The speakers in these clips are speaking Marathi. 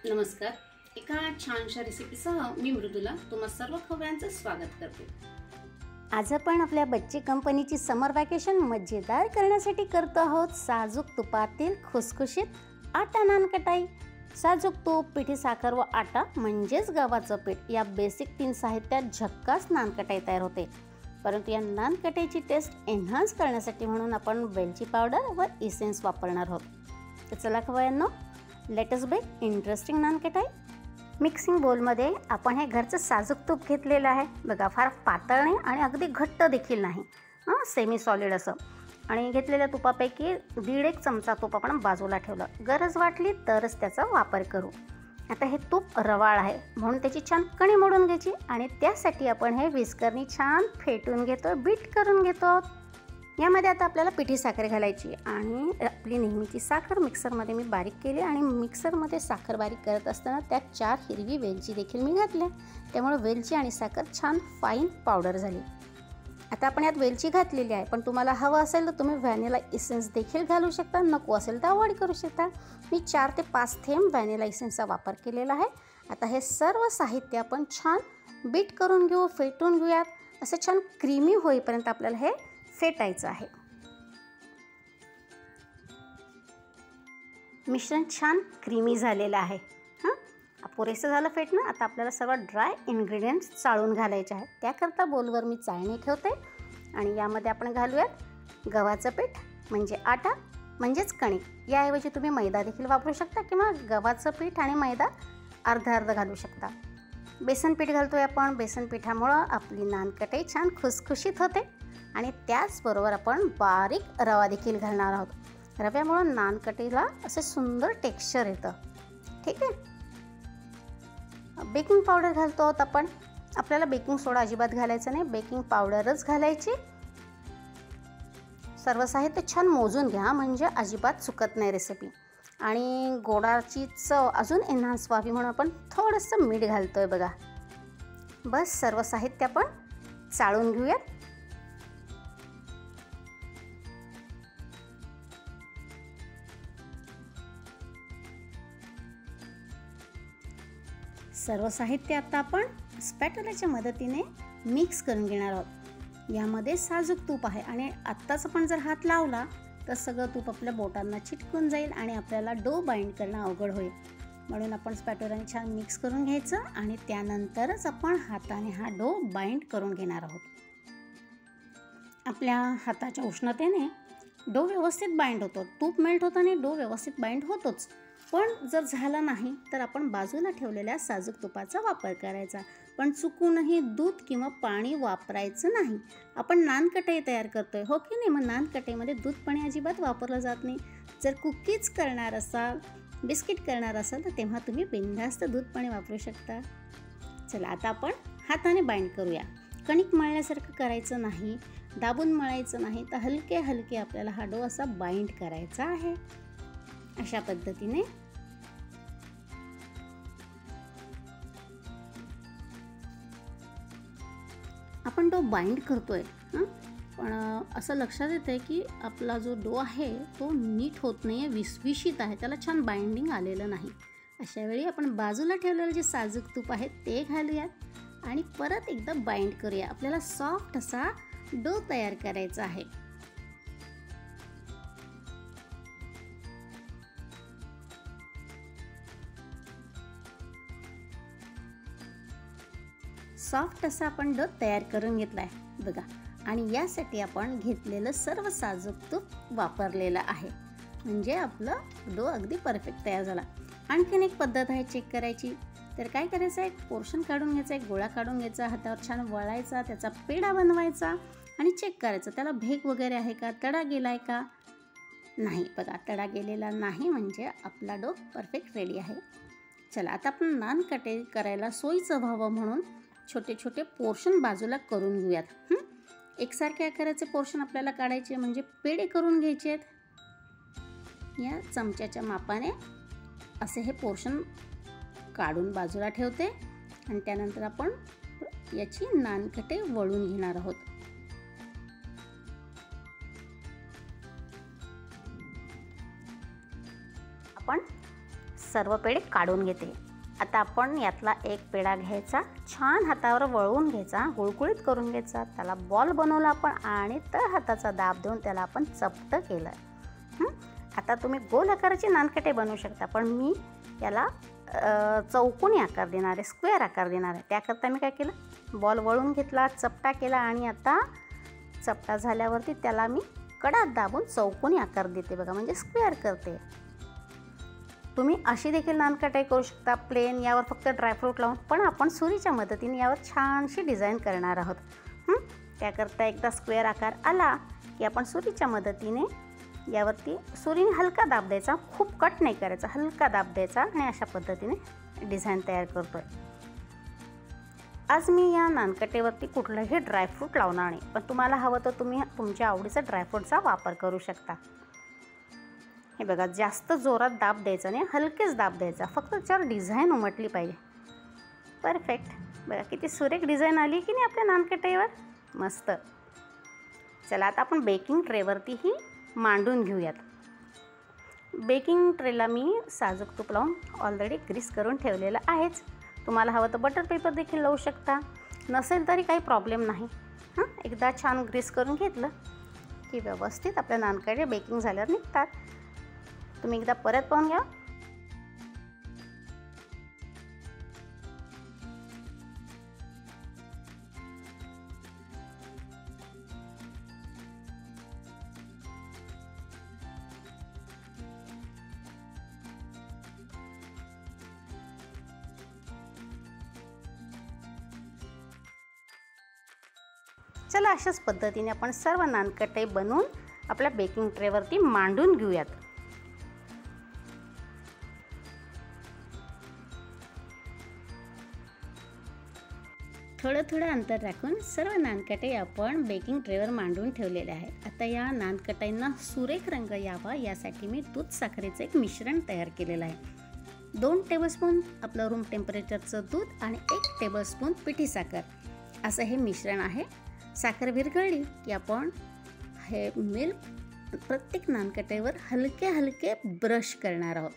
नमस्कार. एका छानशा रेसिपीसह मी मृदुला तुम्हा सर्व खवयांचं स्वागत करते. आज आपण आपल्या बच्ची कंपनीची समर वॅकेशन मजेदार करण्यासाठी करतो आहोत साजूक तुपातील खुसखुशीत आटा नानकटाई. साजूक तूप, पिठी साखर व आटा म्हणजेच गव्हाचं पीठ या बेसिक 3 साहित्यात झक्कास नानकटाई तयार होते. परंतु या नानकटाईची टेस्ट एन्हान्स करण्यासाठी म्हणून आपण वेलची पावडर व इसेन्स वापरणार आहोत. तर चला खवयांनो, let us bake interesting nankhatai. Mixing बोलमध्ये आपण हे घरचं साजूक तूप घेतलेलं आहे. बघा, फार पातळ नाही आणि अगदी घट्ट देखील नाही, सेमी सॉलिड असं. आणि घेतलेल्या तुपापैकी 1.5 चमचा तूप आपण बाजूला ठेवलं. गरज वाटली तरच त्याचा वापर करू. आता हे तूप रवाळ आहे म्हणून त्याची छान कणी मोडून घ्यायची आणि त्यासाठी आपण हे विस्करनी छान फेटून घेतो, बीट करून घेतो. यामध्ये आता आपल्याला पिठी साखर घालायची आणि आपली नेहमीची साखर मिक्सरमध्ये मी बारीक केली आणि मिक्सरमध्ये साखर बारीक करत असताना त्यात 4 हिरवी वेलची देखील मी घातल्या. त्यामुळे वेलची आणि साखर छान फाईन पावडर झाली. आता आपण यात वेलची घातलेली आहे, पण तुम्हाला हवं असेल तर तुम्ही व्हॅनिला इसेन्स देखील घालू शकता, नको असेल तर अवॉइड करू शकता. मी 4 ते 5 थेंब व्हॅनिला इसेन्सचा वापर केलेला आहे. आता हे सर्व साहित्य आपण छान बीट करून घेऊ, फेटून घेऊयात. असं छान क्रीमी होईपर्यंत आपल्याला हे फेटायचं आहे. मिश्रण छान क्रीमी झालेलं आहे. पुरेसं झालं फेटणं. आता आपल्याला सर्व ड्राय इन्ग्रेडियंट्स चाळून घालायचे आहेत. त्याकरता बोलवर मी चाळणी ठेवते आणि यामध्ये आपण घालूयात गव्हाचं पीठ म्हणजे आटा म्हणजेच कणिक. याऐवजी तुम्ही मैदा देखील वापरू शकता किंवा गव्हाचं पीठ आणि मैदा अर्धा घालू शकता. बेसन पीठ घालतोय आपण. बेसन पिठामुळं आपली नानकटाई छान खुसखुशीत होते आणि त्याचबरोबर आपण बारीक रवा देखील घालणार आहोत. रव्यामुळं नानकटाईला असं सुंदर टेक्स्चर येतं. ठीक आहे. बेकिंग पावडर घालतो आहोत आपण. आपल्याला बेकिंग सोडा अजिबात घालायचं नाही, बेकिंग पावडरच घालायची. सर्व साहित्य छान मोजून घ्या म्हणजे अजिबात चुकत नाही रेसिपी. आणि गोडाची चव अजून एन्हान्स व्हावी म्हणून आपण थोडंसं मीठ घालतोय. बघा, बस सर्व साहित्य आपण चाळून घेऊयात. सर्व साहित्य आता आपण स्पॅटुलाच्या मदतीने मिक्स करून घेणार आहोत. यामध्ये साजूक तूप आहे आणि आत्ताच आपण जर हात लावला तर सगळं तूप आपल्या बोटांना चिटकून जाईल आणि आपल्याला डो बाइंड करणं अवघड होईल. म्हणून आपण स्पॅटुलाने छान मिक्स करून घ्यायचं आणि त्यानंतरच आपण हाताने हा डो बाइंड करून घेणार आहोत. आपल्या हाताच्या उष्णतेने डो व्यवस्थित बाइंड होतो. तूप मेल्ट होतं आणि डो व्यवस्थित बाइंड होतोच. पण जर झालं नाही तर आपण बाजूला ठेवलेल्या साजूक तुपाचा वापर करायचा. पण चुकूनही दूध किंवा पाणी वापरायचं नाही. आपण नानकटाई तयार करतोय, हो की नाही? मग नानकटाईमध्ये दूध पाणी अजिबात वापरलं जात नाही. जर कुकीज करणार असाल, बिस्किट करणार असाल तर तेव्हा तुम्ही बिनधास्त दूध पाणी वापरू शकता. चला, आता आपण हाताने बाइंड करूया. कणिक मळल्यासारखं करायचं नाही, दाबून मळायचं नाही, तर हलके हलके आपल्याला हा डो असा बाइंड करायचा आहे. अशा पद्धतीने आपण डो बाइंड करतोय. पण असं लक्षात येतंय की आपला जो डो आहे तो नीट होत नाही आहे, विसविशीत आहे, त्याला छान बाइंडिंग आलेलं नाही. अशा वेळी आपण बाजूला ठेवलेलं जे साजूक तूप आहे ते घालूयात आणि परत एकदा बाइंड करूया. आपल्याला सॉफ्ट असा डो तयार करायचा आहे. सॉफ्ट असा आपण डो तयार करून घेतला आहे. बघा, आणि यासाठी आपण घेतलेलं सर्व साजूक तूप वापरलेलं आहे म्हणजे आपलं डो अगदी परफेक्ट तयार झाला. आणखीन एक पद्धत आहे चेक करायची. तर काय करायचं, एक पोर्शन काढून घ्यायचा, एक गोळा काढून घ्यायचा, हातावर छान वळायचा, त्याचा पेढा बनवायचा आणि चेक करायचं त्याला भेग वगैरे आहे का, तडा गेला आहे का. नाही, बघा, तडा गेलेला नाही म्हणजे आपला डो परफेक्ट रेडी आहे. चला, आता आपण नानकटाई करायला सोयीचं व्हावं म्हणून छोटे छोटे पोर्शन बाजूला करून घेऊयात. एकसारखे आकाराचे पोर्शन आपल्याला काढायचे म्हणजे पेढे करून घ्यायचे आहेत. या चमच्याच्या मापाने असे हे पोर्शन काढून बाजूला ठेवते आणि त्यानंतर आपण याची नानकटाई वळून घेणार आहोत. आपण सर्व पेढे काढून घेते. आता आपण यातला एक पेढा घ्यायचा, छान हातावर वळवून घ्यायचा, गुळगुळीत करून घ्यायचा. त्याला बॉल बनवला आपण आणि तळ हाताचा दाब देऊन त्याला आपण चपटं केलं. आता तुम्ही गोल आकाराचे नानकटे बनवू शकता, पण मी याला चौकोनी आकार देणार आहे, स्क्वेअर आकार देणार आहे. त्याकरता मी काय केलं, बॉल वळून घेतला, चपटा केला आणि आता चपटा झाल्यावरती त्याला मी कडात दाबून चौकोनी आकार देते बघा, म्हणजे स्क्वेअर करते. तुम्ही अशी देखील नानकटाई करू शकता प्लेन, यावर फक्त ड्रायफ्रूट लावून. पण आपण सुरीच्या मदतीने यावर छानशी डिझाईन करणार आहोत. त्याकरता एकदा स्क्वेअर आकार आला की आपण सुरीच्या मदतीने यावरती सुरीने हलका दाब द्यायचा, खूप कट नाही करायचा, हलका दाब द्यायचा आणि अशा पद्धतीने डिझाईन तयार करतोय. आज मी या नानकटेवरती कुठलंही ड्रायफ्रूट लावणार नाही, पण तुम्हाला हवं तर तुम्ही तुमच्या आवडीचा ड्रायफ्रूटचा वापर करू शकता. हे बघा, जास्त जोरात दाब द्यायचा नाही, हलकेच दाब द्यायचा, फक्त त्याच्यावर डिझाईन उमटली पाहिजे. परफेक्ट. बघा किती सुरेख डिझाईन आली की नाही आपल्या नानकटाईवर, मस्त. चला आता आपण बेकिंग ट्रेवरतीही मांडून घेऊयात. बेकिंग ट्रेला मी साजूक तूप लावून ऑलरेडी ग्रीस करून ठेवलेलं आहेच. तुम्हाला हवं तर बटर पेपर देखील लावू शकता, नसेल तरी काही प्रॉब्लेम नाही. एकदा छान ग्रीस करून घेतलं की व्यवस्थित आपल्या नानकटे बेकिंग झाल्यावर निघतात. तुम्ही एकदा परत पाहून घ्या. चला अशाच पद्धतीने आपण सर्व नानकटे बनवून आपल्या बेकिंग ट्रेवरती मांडून घेऊयात. थोडं अंतर राखून सर्व नानकटे आपण बेकिंग ट्रेवर मांडून ठेवलेले आहेत. आता या नानकटाईंना सुरेख रंग यावा यासाठी मी दूध साखरेचं एक मिश्रण तयार केलेलं आहे. 2 टेबलस्पून आपलं रूम टेम्परेचरचं दूध आणि 1 टेबलस्पून पिठी साखर असं हे मिश्रण आहे. साखर विरघळली की आपण हे मिल्क प्रत्येक नानकटेवर हलके हलके ब्रश करणार आहोत.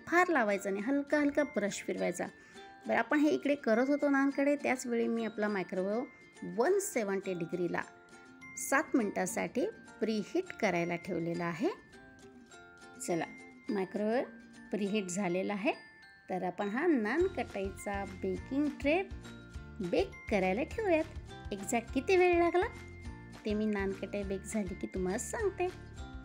फार लावायचं नाही, हलका हलका ब्रश फिरवायचा. बरं, आपण हे इकडे करत होतो नानकडे, त्याचवेळी मी आपला मायक्रोवेव्ह 170 डिग्रीला 7 मिनटासाठी प्रीहीट करायला ठेवलेला आहे. चला, मायक्रोवेव्ह प्रीहीट झालेला आहे. तर आपण हा नानकटाईचा बेकिंग ट्रे बेक करायला ठेवूयात. एक्झॅक्ट किती वेळ लागला ते मी नानकटाई बेक झाली की तुम्हाला सांगते.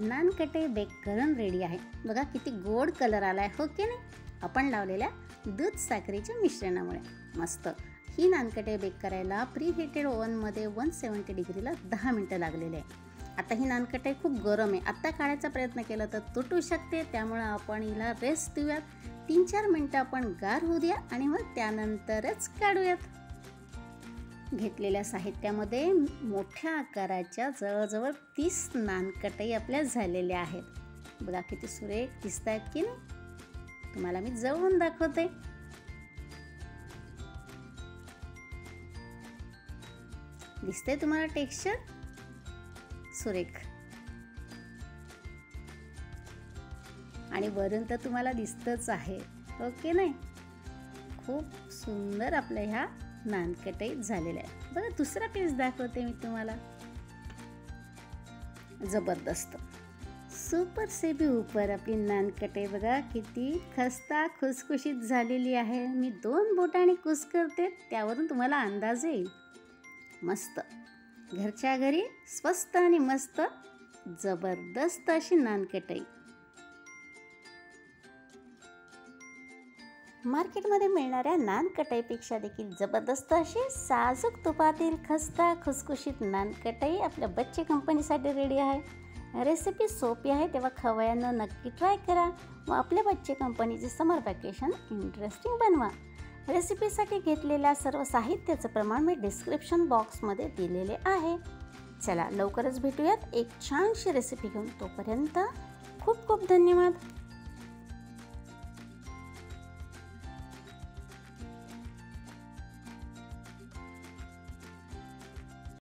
नानकटाई बेक करून रेडी आहे. बघा किती गोड कलर आला आहे, हो की नाही, आपण लावलेल्या दूध साखरेच्या मिश्रणामुळे. मस्त. ही नानकटाई बेक करायला प्रीहीटेड ओव्हनमध्ये 170 डिग्रीला 10 मिनटं लागलेले आहे. आता ही नानकटाई खूप गरम आहे, आत्ता काढायचा प्रयत्न केला तर तुटू शकते, त्यामुळे आपण हिला रेस्ट देऊयात. 3-4 मिनटं आपण गार होऊ द्या आणि मग त्यानंतरच काढूयात. घेतलेल्या साहित्यामध्ये मोठ्या आकाराच्या जवळजवळ 30 नानकटाई आपल्या झालेल्या आहेत. बघा किती सुरेख दिसत आहेत की नाही. तुम्हाला मी जवळून दाखवते. दिसते तुम्हाला टेक्स्चर सुरेख, आणि वरून तर तुम्हाला दिसतच आहे, ओके नाही. खूप सुंदर आपल्या ह्या नानकटाई झालेल्या आहेत. बघा दुसरा पीस दाखवते मी तुम्हाला. जबरदस्त, सुपर से भी ऊपर आपली नानकटाई बघा किती खस्ता खुसखुशीत झालेली आहे. मी 2 बोटाने कुस करते, त्यावरून तुम्हाला अंदाज येईल. मस्त, घरच्या घरी स्वस्त आणि मस्त जबरदस्त अशी नानकटाई. मार्केटमध्ये मिळणाऱ्या नानकटाईपेक्षा देखील जबरदस्त अशी साजूक तुपातील खस्ता खुसखुशीत नानकटाई आपल्या बच्चे कंपनीसाठी रेडी आहे. रेसिपी सोपी आहे, तेव्हा खवय्यांना नक्की ट्राय करा व आपल्या बच्चे कंपनीचे समर वॅकेशन इंटरेस्टिंग बनवा. रेसिपीसाठी घेतलेल्या सर्व साहित्याचं प्रमाण मी डिस्क्रिप्शन बॉक्समध्ये दिलेले आहे. चला लवकरच भेटूयात एक छानशी रेसिपी घेऊन. तोपर्यंत खूप खूप धन्यवाद.